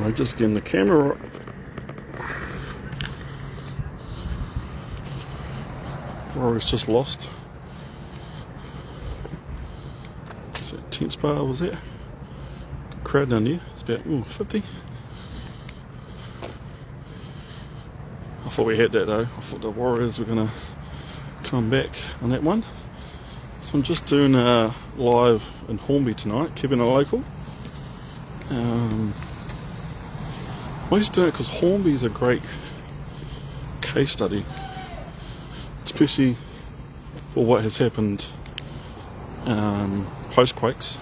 I'm just getting the camera. Rory's just lost. So Temps Bar was there. Good crowd down there. It's about 50. I thought we had that though. I thought the Warriors were going to come back on that one. So I'm just doing live in Hornby tonight, keeping it local. Mostly doing it because Hornby is a great case study, especially for what has happened post-quakes.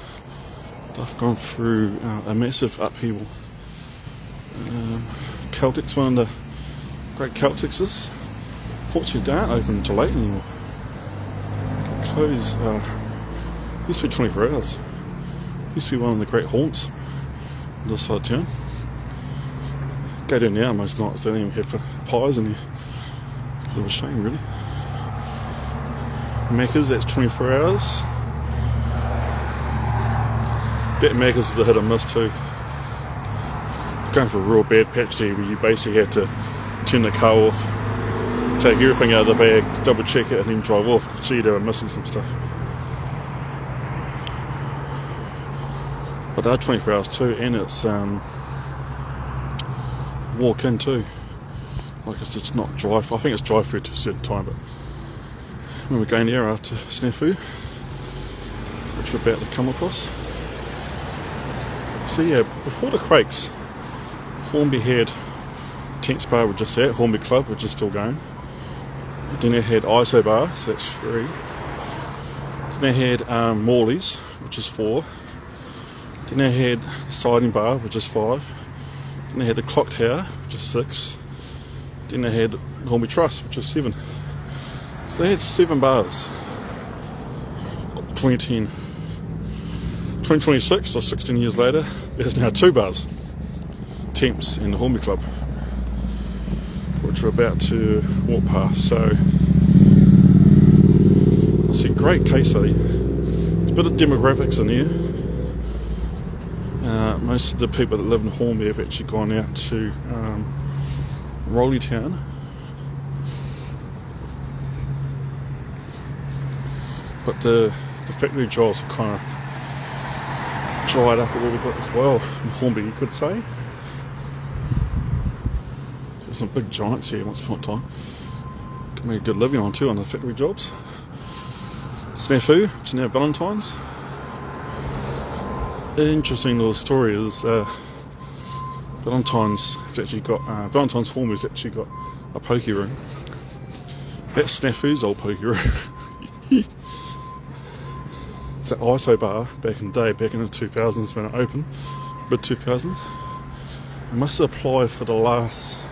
They've gone through a massive upheaval. Celtics, one of the great Celticses, fortunately they aren't open until late anymore. Close, used to be 24 hours. Used to be one of the great haunts on this side of town. Go down now most nights, they don't even have pies in here. Bit of a shame really. Macca's, that's 24 hours. That Macca's is a hit and miss too. Going for a real bad patch there where you basically had to turn the car off, take everything out of the bag, double check it and then drive off because gee, they were missing some stuff. But they are 24 hours too, and it's walk in too. Like it's not drive, I think it's drive through to a certain time, but when we're going there after snafu, which we're about to come across. So yeah, before the quakes, Hornby had Temps Bar, which is at Hornby Club, which is still going. Then they had ISO Bar, so that's 3. Then they had Morley's, which is 4. Then they had Siding Bar, which is 5. Then they had the Clock Tower, which is 6. Then they had Hornby Trust, which is 7. So they had 7 bars. 2010. 2026, so 16 years later, there's now 2 bars. Temps and the Hornby Club, which we're about to walk past. So it's a great case study. There's a bit of demographics in here. Most of the people that live in Hornby have actually gone out to Rowley Town. But the factory jobs are kind of dried up a little bit as well in Hornby, you could say. There's some big giants here once upon a time. Can make a good living on too on the factory jobs. Snafu, which is now Valentine's. An interesting little story is Valentine's Hornby's actually got a pokey room. That's Snafu's old pokey room. It's an ISO bar back in the day, back in the 2000s when it opened, mid 2000s. It must have applied for the last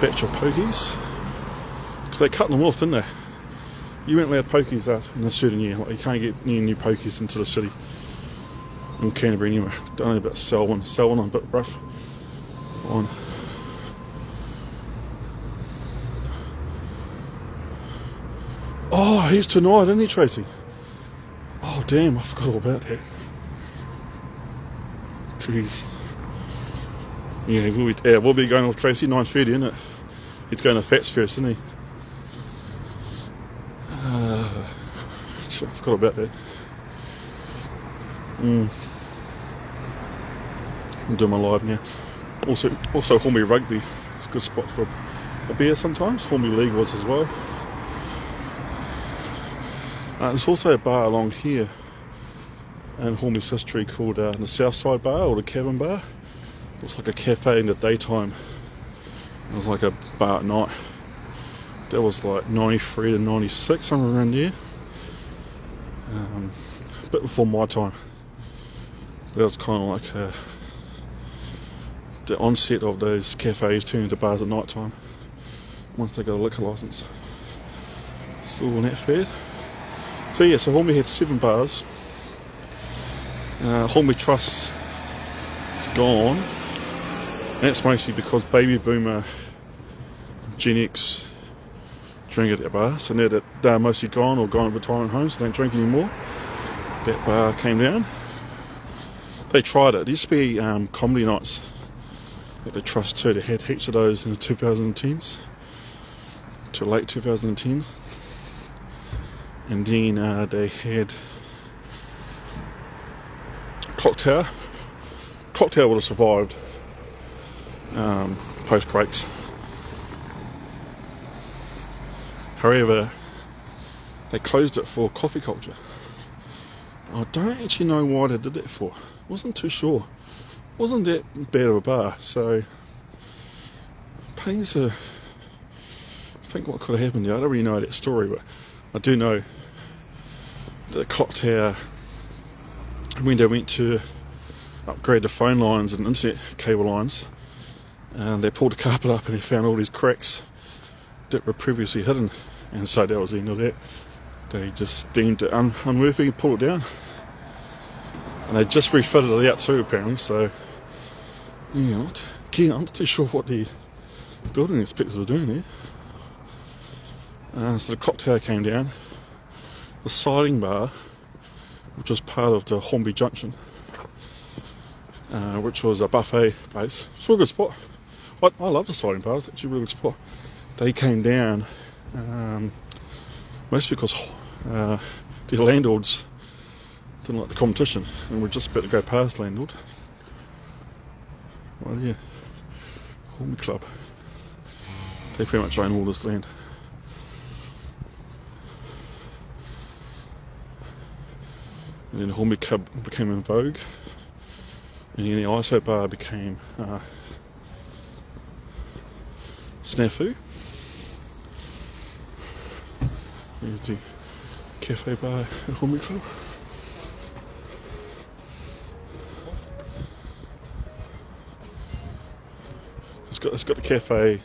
batch of pokies because they cut them off, didn't they? You weren't allowed pokies out in a certain year. Like you can't get any new pokies into the city in Canterbury anyway. Only about Selwyn I'm a bit rough on. Oh, he's tonight, isn't he, Tracy? Oh damn, I forgot all about that. Jeez. Yeah, we'll be going off Tracy, 9:30, isn't it? He's going to Fats first, isn't he? I forgot about that. I'm doing my live now. Also Hornby Rugby. It's a good spot for a beer sometimes. Hornby League was as well. There's also a bar along here in Hornby's history called the Southside Bar or the Cabin Bar. Looks like a cafe in the daytime. It was like a bar at night. That was like 93 to 96, somewhere around there. A bit before my time. That was kind of like the onset of those cafes turning into bars at night time once they got a liquor licence. Still on that fad. So yeah, so Hornby had 7 bars. Hornby Trust is gone. And that's mostly because baby boomer Gen X drink at that bar. So now that they're mostly gone or gone to retirement homes, so they don't drink anymore. That bar came down. They tried it. There used to be comedy nights at the trust too. They had heaps of those in the 2010s to late 2010s, and then they had Clock Tower. Clock Tower would have survived post breaks. However, they closed it for coffee culture. I don't actually know why they did that for. Wasn't too sure. Wasn't that bad of a bar, so pains to think what could have happened there. I don't really know that story, but I do know that Clock Tower, when they went to upgrade the phone lines and internet cable lines, and they pulled the carpet up and they found all these cracks that were previously hidden, and so that was the end of that. They just deemed it unworthy and pulled it down, and they just refitted it out too apparently. So yeah, again, I'm not too sure what the building inspectors were doing there. So the Clock Tower came down. The siding bar, which was part of the Hornby Junction, which was a buffet place. It's a good spot. I love the siding bar. It's actually a really good spot. They came down mostly because the landlords didn't like the competition, and we're just about to go past landlord. Well, yeah, Hornby Club. They pretty much own all this land. And then the Hornby Club became in vogue, and then the ISO bar became snafu. Here's the cafe bar at Hornby Club. It's got the cafe,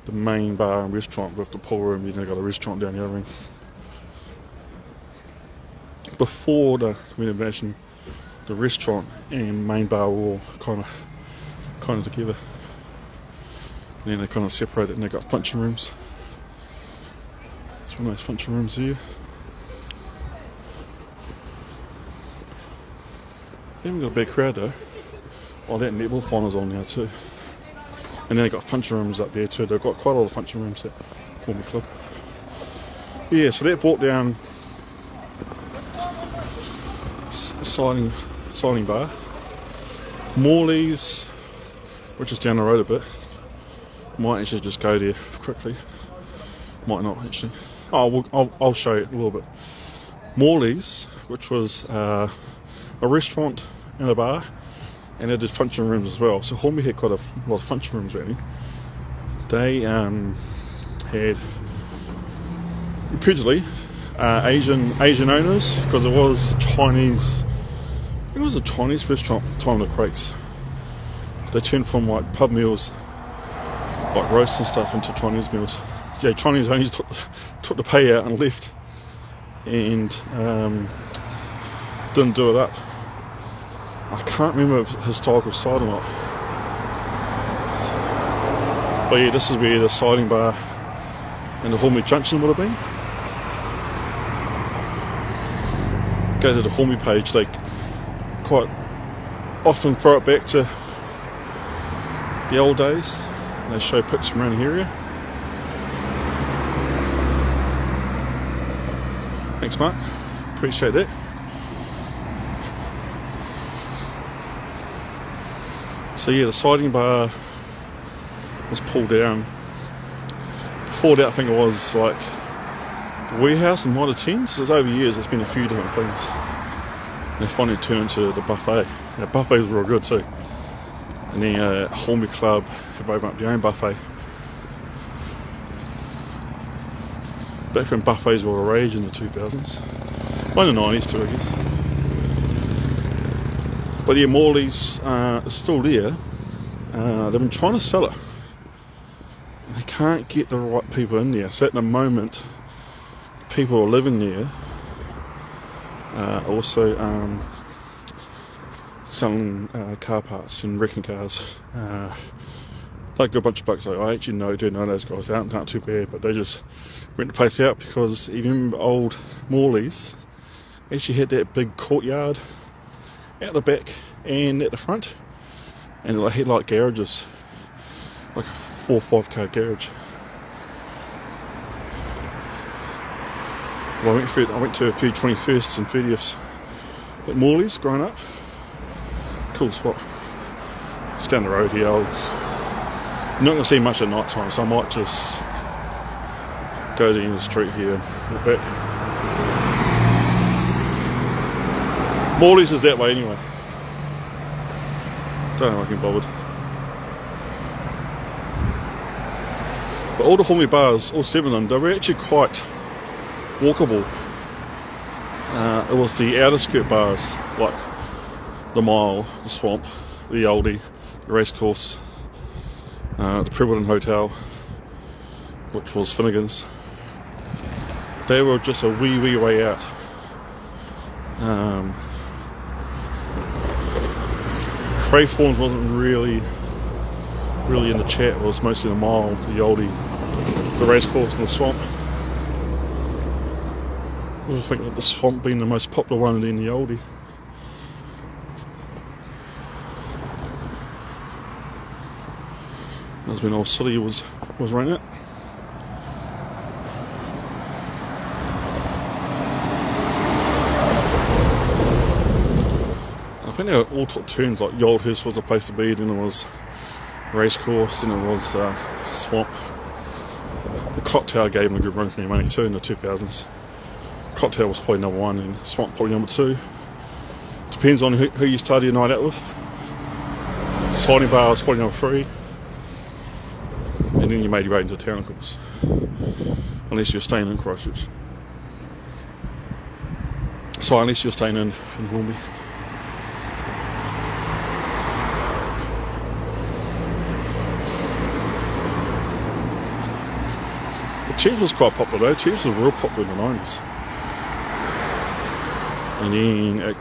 the main bar and restaurant with the pool room. Then they've got a restaurant down the other end. Before the renovation, the restaurant and main bar were all kind of together. And then they kind of separated, and they got function rooms. It's one of those function rooms here. They haven't got a big crowd though. Oh, that netball final's on now too. And then they got function rooms up there too. They've got quite a lot of function rooms at Hornby Club. Yeah, so that brought down siding bar. Morley's, which is down the road a bit. Might actually just go there quickly. Might not actually. I'll show you a little bit. Morley's, which was a restaurant and a bar, and they did function rooms as well. So Hornby had quite a lot of function rooms really. They had reputedly Asian owners, because it was Chinese. It was a Chinese restaurant at the time of the Quakes. They turned from like pub meals, like roasts and stuff, into Chinese meals. Yeah, Chinese owners took the payout and left, and didn't do it up. I can't remember if it's historical site or not. But yeah, this is where the siding bar and the Hornby Junction would have been. Go to the Hornby page, they quite often throw it back to the old days. They show pics from around the area. Thanks, Mark. Appreciate that. So yeah, the siding bar was pulled down. Before that, I think it was like the warehouse and Mitre 10. So it's over years, it's been a few different things. And they finally turned to the buffet. And the buffet was real good too. And then Hornby Club have opened up their own buffet. Back when buffets were all the rage in the 2000s. Well, in the 90s too, I guess. But yeah, Morley's is still there. They've been trying to sell it, and they can't get the right people in there. So at the moment, people who are living there also selling car parts and wrecking cars. Like a bunch of bucks. I actually do know those guys. They aren't too bad, but they just rent the place out, because if you remember old Morley's actually had that big courtyard out the back and at the front, and it had like garages, like a 4 or 5 car garage. Well, I went to a few 21sts and 30ths at Morley's growing up. Cool spot. It's down the road here. I'm not going to see much at night time, so I might just go down the street here and walk back. Morley's is that way anyway. Don't know if I can bothered. But all the Hornby bars, all 7 of them, they were actually quite walkable. It was the outer skirt bars, like the Mile, the Swamp, the Oldie, the Racecourse, the Prebbleton Hotel, which was Finnegan's. They were just a wee way out. Craythorns wasn't really in the chat. It was mostly the Mile, the Oldie, the Racecourse and the Swamp. I was thinking of the Swamp being the most popular one and then the Oldie. That was when Old City was running it. I think they all took turns, like Yoldhurst was a place to be, then it was Racecourse, then it was Swamp. The Clock Tower gave them a good run for their money too in the 2000s. Clock Tower was probably number 1 and Swamp probably number 2. Depends on who you started your night out with. Sliding Bar was probably number 3. And then you made your way into town, of course. Unless you're staying in Christchurch. So unless you're staying in Hornby. Chiefs was quite popular though. Chiefs was real popular in the 90s. And then I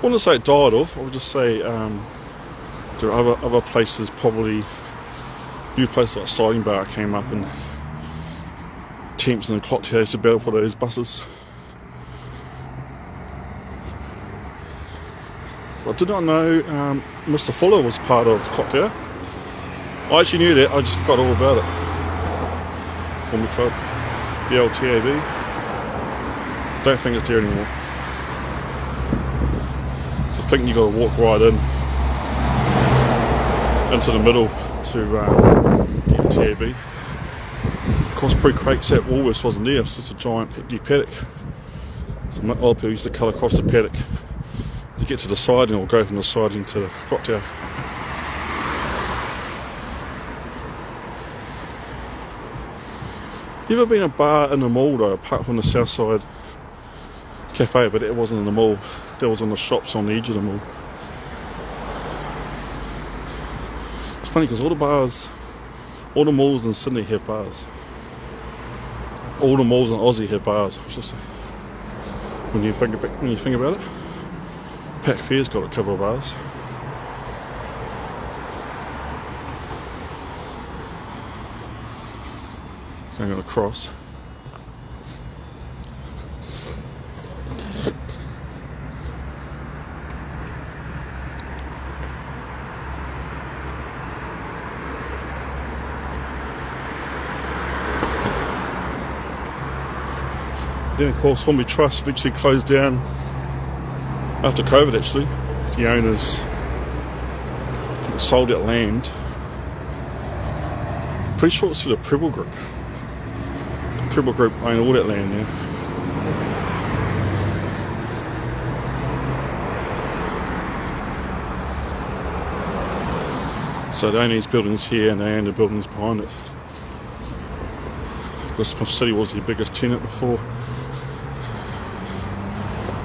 wouldn't say it died off, I would just say there are other places, probably new places like Sliding Bar came up, and Temps and Clock Tower used to battle for those buses. I did not know Mr. Fuller was part of Clock Tower. I actually knew that, I just forgot all about it. Hornby Club, the old TAB. Don't think it's there anymore. So I think you got to walk right into the middle to get the TAB. Of course, pre-Craig's at Woolworths wasn't there. It's just a giant empty paddock. So a lot of people used to cut across the paddock to get to the siding, or go from the siding to the clock tower. You ever been a bar in the mall though, apart from the Southside Cafe, but it wasn't in the mall, that was on the shops on the edge of the mall. It's funny because all the malls in Sydney have bars. All the malls in Aussie have bars, I should say. When you think about it. Pac Fair's got a couple of bars. So I'm going to cross. Then of course Hornby Trust eventually closed down after COVID actually. The owners sold that land. Pretty sure it's to the Prebble Group. The Prebble Group own all that land now. So they own these buildings here and they own the buildings behind it. Because Smith City was the biggest tenant before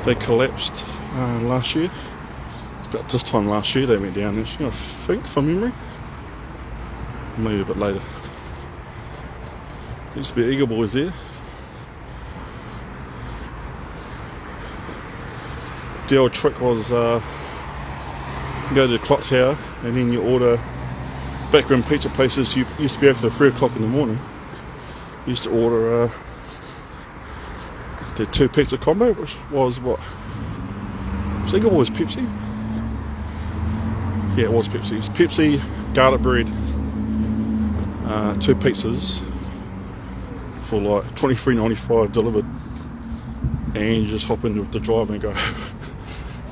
they collapsed last year. About this time last year they went down there, I think, from memory. Maybe a bit later. Used to be Eagle Boys there. The old trick was you go to the clock tower and then you order, back when pizza places you used to be open at 3 o'clock in the morning. You used to order the 2 pizza combo, which was what? It was Eagle Boys Pepsi. I think it was Eagle Boys Pepsi. But it was 2 pizza combos, which was what? 2 pizza combos, which was what? It was Eagle Boys Pepsi. I think it was Eagle Boys Pepsi. I think it was Eagle Boys Pepsi. I think it was Eagle Boys Pepsi. Yeah, it was Pepsi's. Pepsi, garlic bread, 2 pizzas for like $23.95 delivered, and you just hop in with the driver and go.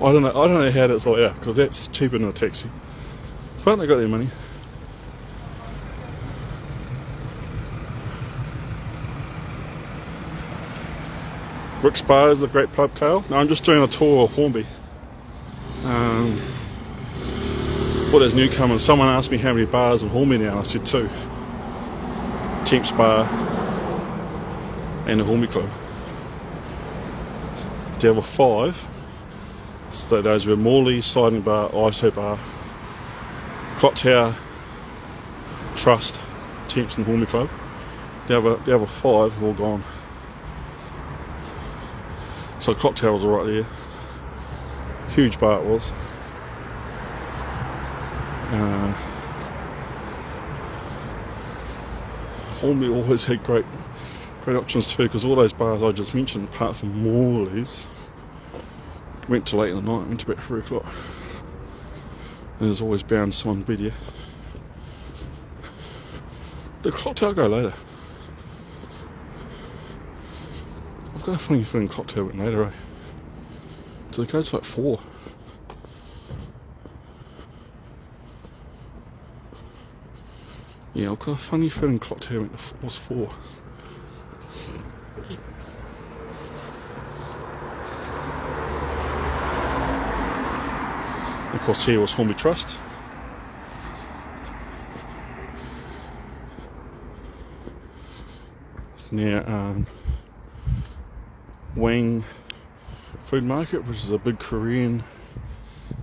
I don't know how that's like that, because that's cheaper than a taxi. But they got their money. Rick's Bar is a great pub, Kale. No, I'm just doing a tour of Hornby. For those newcomers, someone asked me how many bars in Hornby now, and I said 2. Temps Bar and the Hornby Club. The other 5, so those were Morley, Sliding Bar, ISO Bar, Clock Tower, Trust, Temps and Hornby Club. The other 5 have all gone. So Clock Tower was right there. Huge bar it was. Hornby always had great options too, because all those bars I just mentioned, apart from Morley's, went till late in the night, went to about 3 o'clock. And there's always bound someone to be there. The Clock Tower go later. I've got a funny feeling Clock Tower went later, eh? So it goes to like 4. Yeah, I've got a funny feeling Clock Tower was 4. Of course, here was Hornby Trust. It's near Wang Food Market, which is a big Korean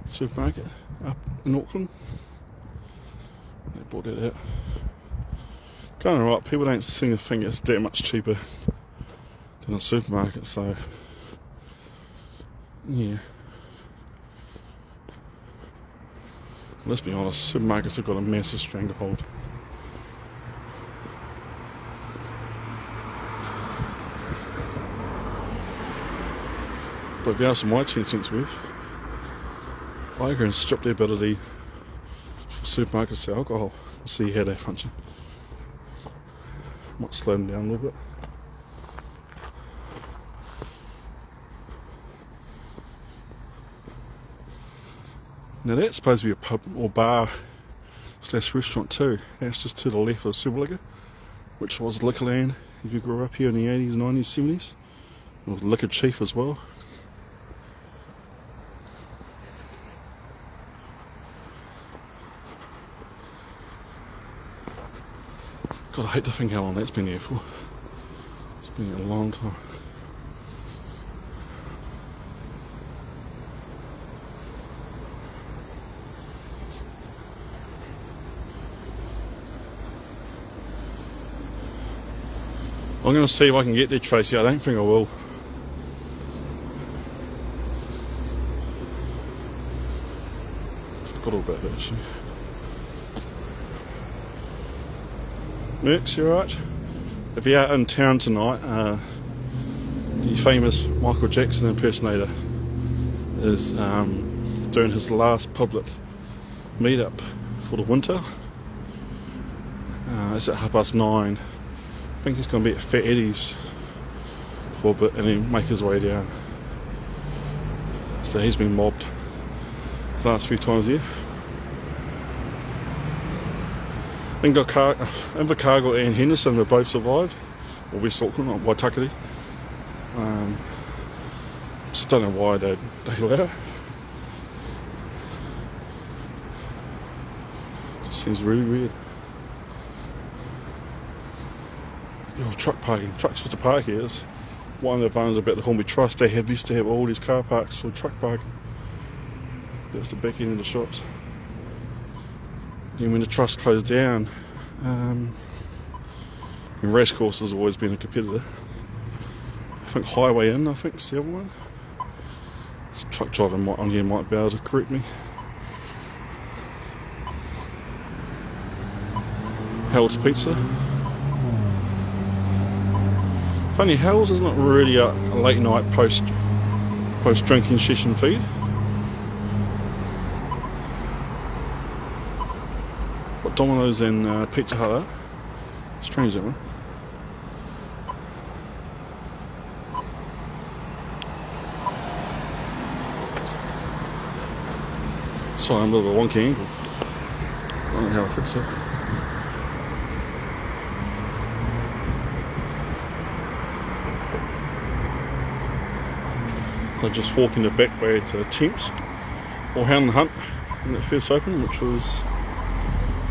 supermarket up in Auckland. They bought it out. Kind of right, people don't seem to think it's that much cheaper than a supermarket, so yeah. Let's be honest, supermarkets have got a massive stranglehold. But if you ask my 10 cents worth, I go and strip the ability for supermarkets to sell alcohol and see how they function. Might slow them down a little bit. Now that's supposed to be a pub or bar / restaurant too. That's just to the left of Superliquor, which was Liquorland if you grew up here in the 80s, 90s, 70s. It was Liquor Chief as well. God, I hate to think how long that's been there for. It's been a long time. I'm going to see if I can get there, Tracy. I don't think I will. I've got all about that issue. Mercs, you alright? If you're out in town tonight, the famous Michael Jackson impersonator is doing his last public meetup for the winter. It's at 9:30. I think he's going to be at Fat Eddie's for a bit and then make his way down. So he's been mobbed the last few times here. Invercargill and Henderson have both survived, or West Auckland, or Waitakere. Just don't know why they allow. Just seems really weird. Truck parking. Trucks used to park here. It's one of the advantages about the Hornby Trust. They used to have all these car parks for truck parking. That's the back end of the shops. Then when the Trust closed down, and Racecourse has always been a competitor. I think Highway Inn, is the other one. This truck driver on here might be able to correct me. Hell's Pizza. Funny, Hell's is not really a late night post drinking session feed. But Domino's and Pizza Hut are. Strange, that one. Sorry, I'm a bit of a wonky angle. I don't know how to fix it. So just walking the back way to Temps or Hound and Hunt when it first opened, which was,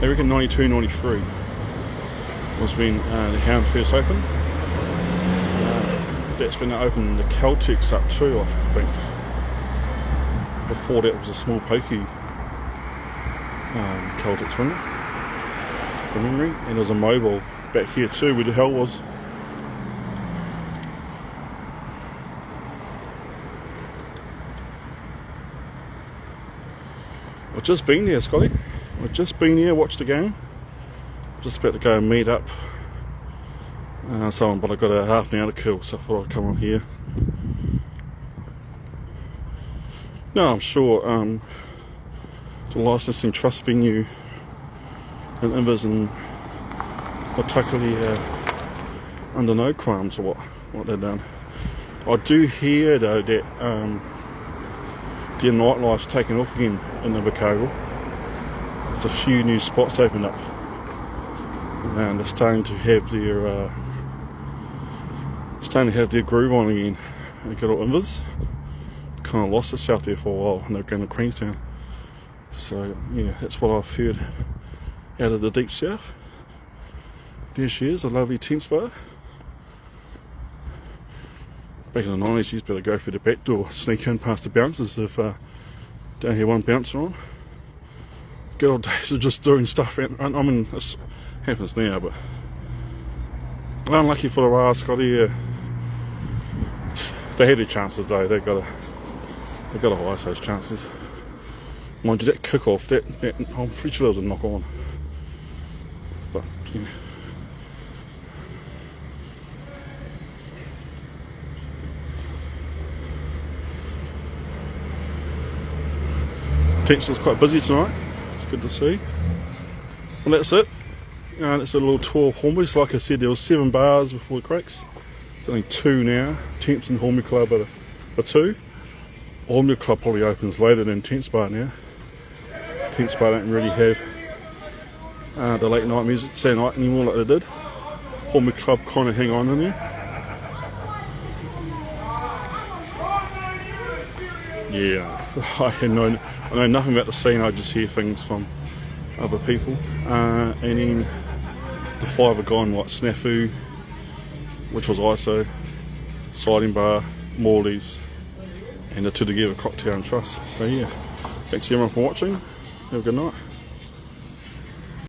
I reckon, 92, 93 was when the Hound first opened. That's when they opened the Caltex up too, I think. Before that was a small pokey Caltex window, from memory, and there was a mobile back here too where the hell was. I've just been there, Scotty. I've just been there, watched the game. Just about to go and meet up someone, but I've got a half an hour to kill, so I thought I'd come on here. No, I'm sure the licensing trust venue in Invis and Watakari under no crimes or what they've done. I do hear though that their nightlife's taken off again in Invercargill. There's a few new spots opened up, and they're starting to have their groove on again. They got all Invis. Kind of lost us out there for a while, and they're going to Queenstown. So yeah, that's what I've heard out of the deep south. There she is, a lovely Temps Bar. Back in the 90s, you better go through the back door, sneak in past the bouncers if don't hear one bouncer on. Good old days of just doing stuff. I mean, it happens now, but unlucky for the while, Scotty. They had their chances though. They got to ice those chances. Mind you, that kick off, that I'm pretty sure there was a knock on. But yeah. Temps is quite busy tonight. It's good to see. Well, that's it. That's a little tour of Hornby. So like I said, there was 7 bars before the cracks. There's only 2 now. Temps and Hornby Club are 2. Hornby Club probably opens later than Temps Bar now. Temps Bar don't really have the late night music Saturday night anymore like they did. Hornby Club kind of hang on in there. Yeah, I know nothing about the scene. I just hear things from other people. And then the 5 are gone, like Snafu, which was ISO, Siding Bar, Morley's, and the 2 Together Cocktail and Trust. So yeah, thanks everyone for watching. Have a good night.